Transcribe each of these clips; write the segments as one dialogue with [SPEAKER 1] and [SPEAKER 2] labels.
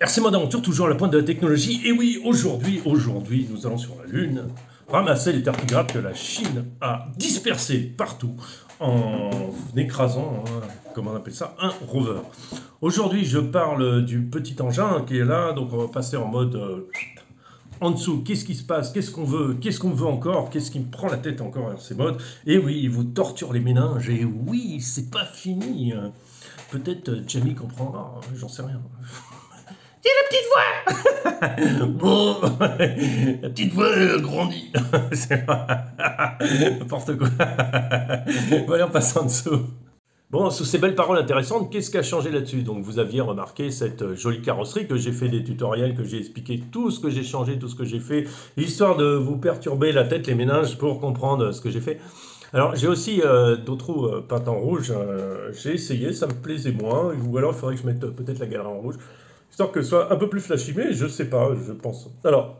[SPEAKER 1] RC Mode Aventure, toujours à la pointe de la technologie. Et oui, aujourd'hui, nous allons sur la Lune ramasser les tardigrades que la Chine a dispersés partout en écrasant, comment on appelle ça, un rover. Aujourd'hui, je parle du petit engin qui est là, donc on va passer en mode en dessous. Qu'est-ce qui se passe? Qu'est-ce qu'on veut encore? Qu'est-ce qui me prend la tête encore RC Mode? Et oui, il vous torture les méninges. Et oui, c'est pas fini. Peut-être Jamie comprendra, j'en sais rien. C'est la petite voix. Bon, la petite voix grandit. N'importe quoi. Voilà, on passe en dessous. Bon, sous ces belles paroles intéressantes, qu'est-ce qui a changé là-dessus? Donc, vous aviez remarqué cette jolie carrosserie que j'ai fait des tutoriels, que j'ai expliqué tout ce que j'ai changé, tout ce que j'ai fait, histoire de vous perturber la tête, les méninges, pour comprendre ce que j'ai fait. Alors, j'ai aussi d'autres roues peintes en rouge. J'ai essayé, ça me plaisait moins. Ou alors, il faudrait que je mette peut-être la galerie en rouge. Histoire que ce soit un peu plus flashy, mais je sais pas, je pense. Alors,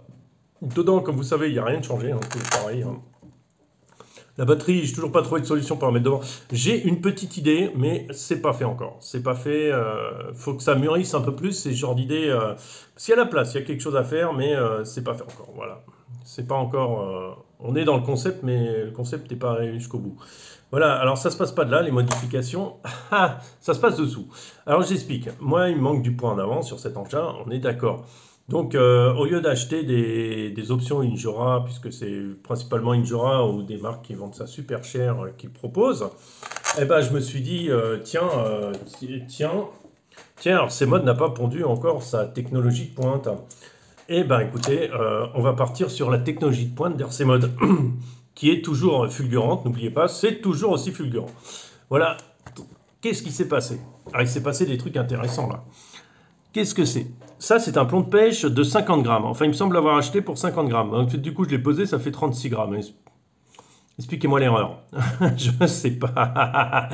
[SPEAKER 1] dedans, comme vous savez, il n'y a rien de changé, hein, c'est pareil. Hein. La batterie, j'ai toujours pas trouvé de solution pour la mettre devant. J'ai une petite idée, mais c'est pas fait encore. C'est pas fait, faut que ça mûrisse un peu plus, c'est ce genre d'idée. S'il y a la place, il y a quelque chose à faire, mais c'est pas fait encore, voilà. C'est pas encore... on est dans le concept, mais le concept n'est pas arrivé jusqu'au bout. Voilà, alors ça se passe pas de là, les modifications, ça se passe dessous. Alors j'explique, moi il me manque du point en avant sur cet engin, on est d'accord. Donc au lieu d'acheter des options Injora, puisque c'est principalement Injora ou des marques qui vendent ça super cher, qui proposent, eh ben je me suis dit, tiens, alors C-Mode n'a pas pondu encore sa technologie de pointe. Eh ben écoutez, on va partir sur la technologie de pointe d'RC Mode. Qui est toujours fulgurante, n'oubliez pas, c'est toujours aussi fulgurant. Voilà, qu'est-ce qui s'est passé? Ah, il s'est passé des trucs intéressants là. Qu'est-ce que c'est? Ça, c'est un plomb de pêche de 50 grammes. Enfin, il me semble l'avoir acheté pour 50 grammes. Donc, du coup, je l'ai posé, ça fait 36 grammes. Expliquez-moi l'erreur. Je ne sais pas.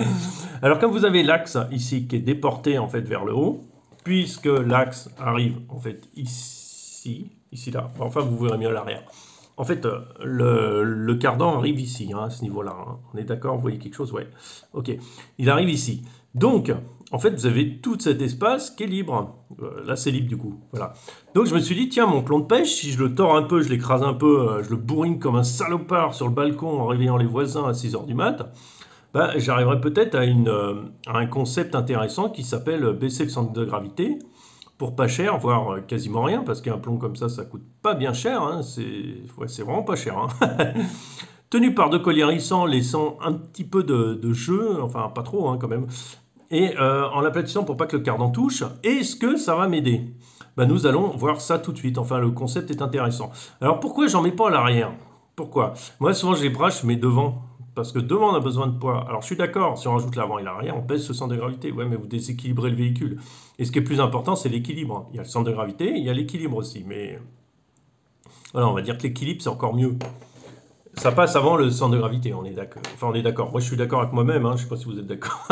[SPEAKER 1] Alors, comme vous avez l'axe ici qui est déporté en fait vers le haut, puisque l'axe arrive en fait ici là. Enfin, vous verrez mieux à l'arrière. En fait, le cardan arrive ici, hein, à ce niveau-là. Hein. On est d'accord? Vous voyez quelque chose? Ouais. Ok. Il arrive ici. Donc, en fait, vous avez tout cet espace qui est libre. Là, c'est libre du coup. Voilà. Donc, je me suis dit, tiens, mon plomb de pêche, si je le tords un peu, je l'écrase un peu, je le bourrine comme un salopard sur le balcon en réveillant les voisins à 6 h du mat', bah, j'arriverai peut-être à un concept intéressant qui s'appelle baisser le centre de gravité. Pour pas cher, voire quasiment rien, parce qu'un plomb comme ça coûte pas bien cher, hein, c'est vraiment pas cher. Hein. Tenu par 2 colliers hérissants, laissant un petit peu de jeu, enfin pas trop hein, quand même, et en l'aplatissant pour pas que le cardan touche, est-ce que ça va m'aider? Ben, nous allons voir ça tout de suite, enfin le concept est intéressant. Alors pourquoi j'en mets pas à l'arrière? Pourquoi? Moi souvent je les brache, mais devant. Parce que devant, on a besoin de poids. Alors, je suis d'accord, si on rajoute l'avant et l'arrière, on baisse le centre de gravité. Ouais, mais vous déséquilibrez le véhicule. Et ce qui est plus important, c'est l'équilibre. Il y a le centre de gravité, il y a l'équilibre aussi. Mais voilà, on va dire que l'équilibre, c'est encore mieux. Ça passe avant le centre de gravité, on est d'accord. Enfin, on est d'accord. Moi, je suis d'accord avec moi-même. Hein. Je ne sais pas si vous êtes d'accord.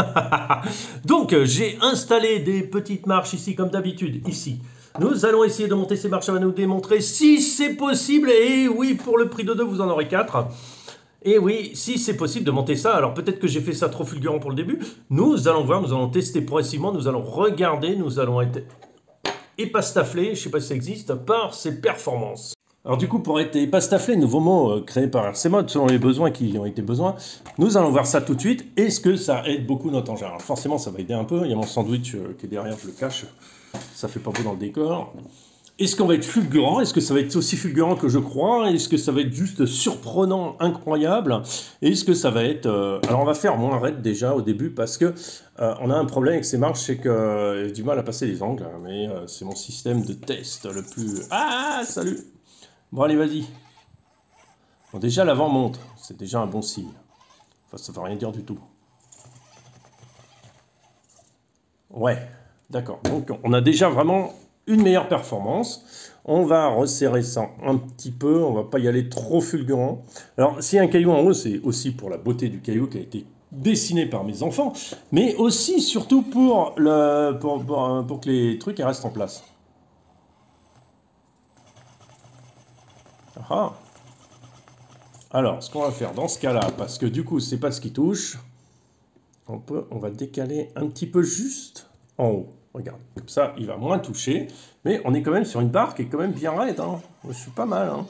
[SPEAKER 1] Donc, j'ai installé des petites marches ici, comme d'habitude, ici. Nous allons essayer de monter ces marches. Ça va nous démontrer si c'est possible. Et oui, pour le prix de 2, vous en aurez 4. Et oui, si c'est possible de monter ça, alors peut-être que j'ai fait ça trop fulgurant pour le début, nous allons voir, nous allons tester progressivement, nous allons regarder, nous allons être épastaflés, je ne sais pas si ça existe, par ces performances. Alors du coup, pour être épastaflé, nouveau mot créé par RC Mode, selon les besoins qui ont été besoins, nous allons voir ça tout de suite. Est-ce que ça aide beaucoup notre engin? Alors forcément, ça va aider un peu, il y a mon sandwich qui est derrière, je le cache, ça fait pas beau dans le décor. Est-ce qu'on va être fulgurant? Est-ce que ça va être aussi fulgurant que je crois? Est-ce que ça va être juste surprenant, incroyable? Est-ce que ça va être... Alors on va faire moins raide déjà au début parce que on a un problème avec ces marches, c'est que j'ai du mal à passer les angles, mais c'est mon système de test le plus... Ah, salut! Bon allez, vas-y. Bon déjà l'avant monte, c'est déjà un bon signe. Enfin ça ne veut rien dire du tout. Ouais, d'accord. Donc on a déjà vraiment... une meilleure performance. On va resserrer ça un petit peu, on va pas y aller trop fulgurant. Alors, s'il y a un caillou en haut, c'est aussi pour la beauté du caillou qui a été dessiné par mes enfants, mais aussi, surtout, pour que les trucs restent en place. Ah. Alors, ce qu'on va faire dans ce cas-là, parce que du coup, c'est pas ce qui touche, on va décaler un petit peu juste en haut. Regarde, comme ça, il va moins toucher. Mais on est quand même sur une barre qui est quand même bien raide. Hein. Je suis pas mal. Hein.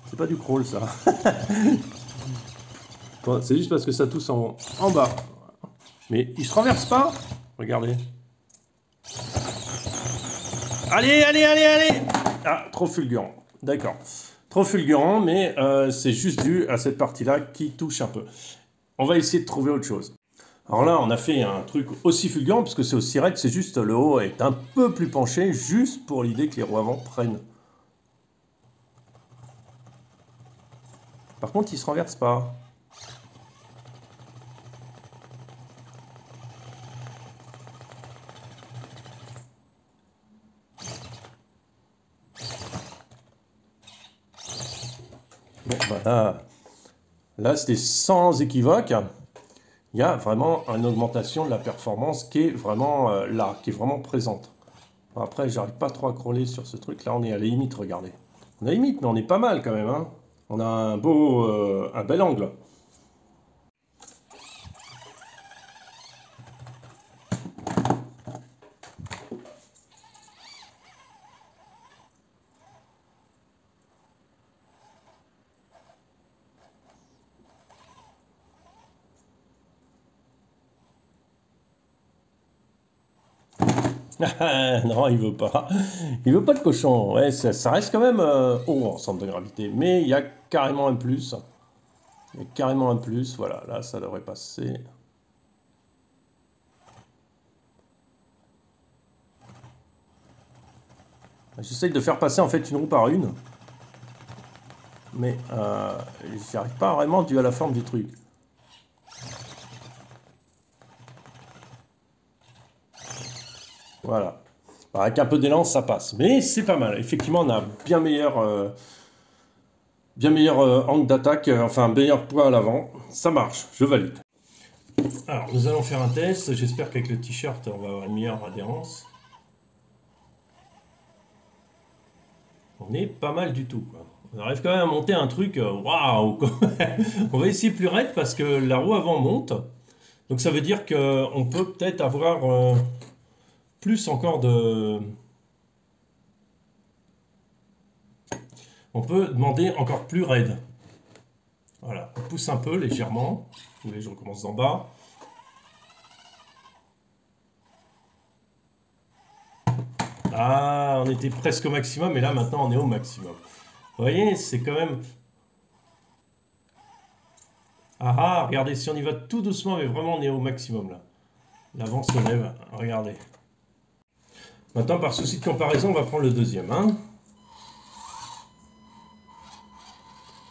[SPEAKER 1] C'est pas du crawl, ça. C'est juste parce que ça tousse en bas. Mais il se renverse pas. Regardez. Allez, allez, allez, allez. Ah, trop fulgurant. D'accord. Trop fulgurant, mais c'est juste dû à cette partie-là qui touche un peu. On va essayer de trouver autre chose. Alors là, on a fait un truc aussi fulgurant, parce que c'est aussi raide, c'est juste le haut est un peu plus penché, juste pour l'idée que les roues avant prennent. Par contre, il ne se renverse pas. Bon, bah là c'était sans équivoque. Il y a vraiment une augmentation de la performance qui est vraiment là, qui est vraiment présente. Bon, après, j'arrive pas trop à crawler sur ce truc. Là, on est à la limite, regardez. On est à la limite, mais on est pas mal quand même. Hein. On a un bel angle. Non, il veut pas. Il veut pas de cochon. Ouais, ça reste quand même haut en centre de gravité. Mais il y a carrément un plus. Il y a carrément un plus. Voilà, là, ça devrait passer. J'essaye de faire passer en fait une roue par une. Mais j'y arrive pas vraiment dû à la forme du truc. Voilà. Avec un peu d'élan, ça passe. Mais c'est pas mal. Effectivement, on a bien meilleur angle d'attaque, enfin meilleur poids à l'avant. Ça marche, je valide. Alors, nous allons faire un test. J'espère qu'avec le t-shirt, on va avoir une meilleure adhérence. On est pas mal du tout, quoi. On arrive quand même à monter un truc, waouh. On va essayer plus raide parce que la roue avant monte. Donc ça veut dire qu'on peut peut-être avoir plus encore de... On peut demander encore plus raide. Voilà, on pousse un peu légèrement. Vous voulez, je recommence d'en bas. Ah, on était presque au maximum, et là maintenant on est au maximum. Vous voyez, c'est quand même... Ah ah, regardez, si on y va tout doucement, mais vraiment on est au maximum là. L'avant se lève, regardez. Maintenant, par souci de comparaison, on va prendre le deuxième. Hein.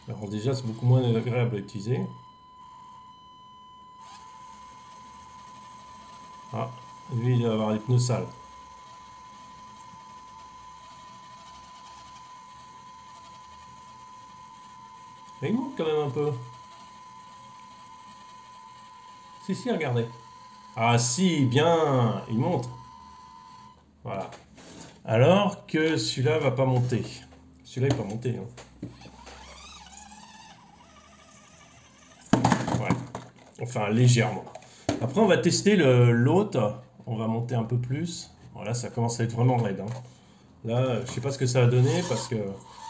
[SPEAKER 1] Alors déjà, c'est beaucoup moins agréable à utiliser. Ah, lui, il va avoir les pneus sales. Mais il monte quand même un peu. Si, regardez. Ah si, bien, il monte. Voilà. Alors que celui-là va pas monter. Celui-là, il va pas monter. Hein. Ouais. Enfin, légèrement. Après, on va tester l'autre. On va monter un peu plus. Voilà, ça commence à être vraiment raide. Hein. Là, je sais pas ce que ça va donner parce que...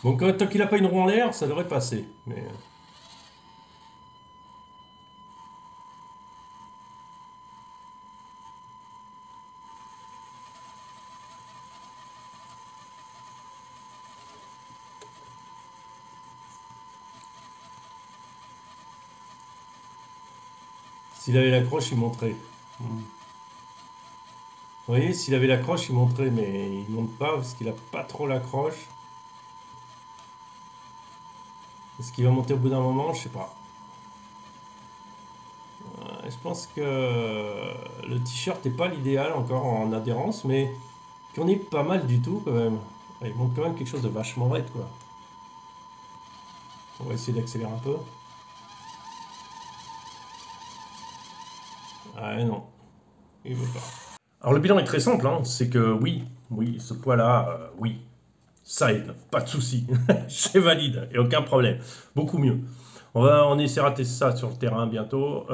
[SPEAKER 1] Bon, tant qu'il n'a pas une roue en l'air, ça devrait passer. Mais... S'il avait l'accroche, il monterait. Vous voyez, s'il avait l'accroche, il monterait, mais il ne monte pas parce qu'il n'a pas trop l'accroche. Est-ce qu'il va monter au bout d'un moment? Je sais pas. Je pense que le t-shirt n'est pas l'idéal encore en adhérence, mais qu'on est pas mal du tout quand même. Il montre quand même quelque chose de vachement raide, quoi. On va essayer d'accélérer un peu. Ah non, il veut pas. Alors le bilan est très simple, hein. C'est que oui, ce poids-là, oui, ça aide, pas de souci. C'est valide, et aucun problème. Beaucoup mieux. On essaiera de tester ça sur le terrain bientôt.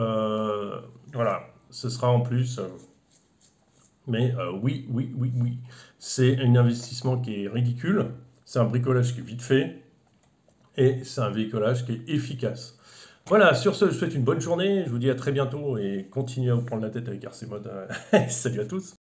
[SPEAKER 1] Voilà, ce sera en plus. Mais oui, oui, oui, oui. C'est un investissement qui est ridicule. C'est un bricolage qui est vite fait. Et c'est un bricolage qui est efficace. Voilà, sur ce, je vous souhaite une bonne journée. Je vous dis à très bientôt et continuez à vous prendre la tête avec RC Mode. Salut à tous.